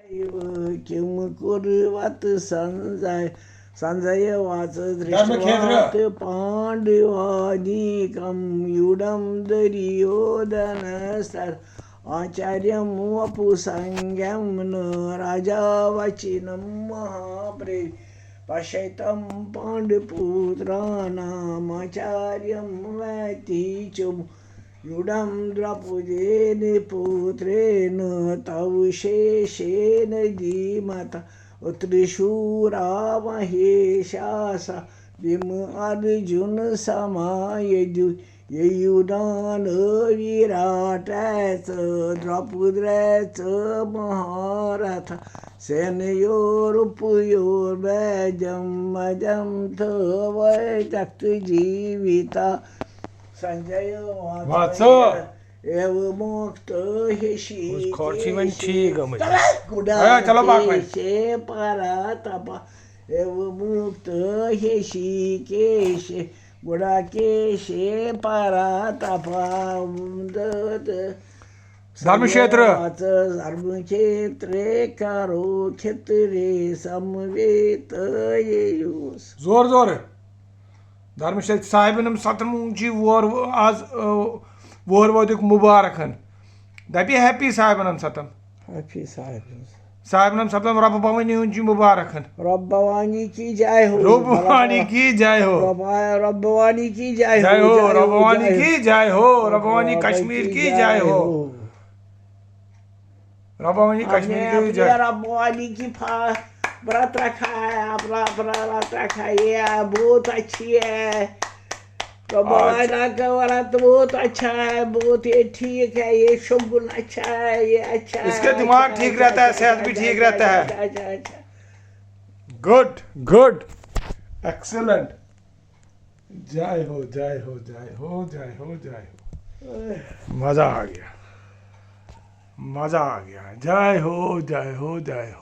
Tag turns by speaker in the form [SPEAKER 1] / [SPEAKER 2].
[SPEAKER 1] किम कुर्वत Sanjay watch दृष्टवात पांडवानीकं युडं दुर्योधनस्तद आचार्यं वपुसंज्ञं न राजा वचिनं महाप्रे पश्यतं पाण्डुपुत्राणामाचार्यं वैतीचुं युडं द्रौपदेन पुत्रेण तव शेषेण धीमता उत्तरशूरा महेशास भीम अर्जुन समायुधु युधान विराटाच द्रौपदीच महारथ सेनयोरुपयोर्वैजं मजं वैतक्त जीविता संजय
[SPEAKER 2] वाचो
[SPEAKER 1] एव मोक्त हेशी
[SPEAKER 2] चलो
[SPEAKER 1] शे परातप एव मुक्त हेशी केश गुडाकेशे परातप धर्मक्षेत्रे करो क्षेत्रे समवेत
[SPEAKER 2] जोर जोर धर्मक्षेत्र साहिबिनम सतम जी वोर आज वोर वोदिक मुबारकन दपी हैप्पी साहिबिनम सतम
[SPEAKER 1] हैप्पी साहिबिनम
[SPEAKER 2] सतम रब भवानी जी मुबारकन
[SPEAKER 1] रब भवानी की जय हो
[SPEAKER 2] रब भवानी की जय हो
[SPEAKER 1] रब भवानी की जय
[SPEAKER 2] हो रब भवानी की जय हो रब भवानी कश्मीर की जय हो रब भवानी कश्मीर की जय
[SPEAKER 1] रब भवानी की व्रत रखा है अपना व्रत रखा है ये बहुत अच्छी है का व्रत बहुत अच्छा है बहुत ये ठीक है ये शगुन अच्छा है ये अच्छा है
[SPEAKER 2] इसके दिमाग ठीक रहता है सेहत भी ठीक रहता है गुड गुड एक्सीलेंट जय हो जय हो जय हो जय हो जय हो मजा आ गया जय हो जय हो जय हो।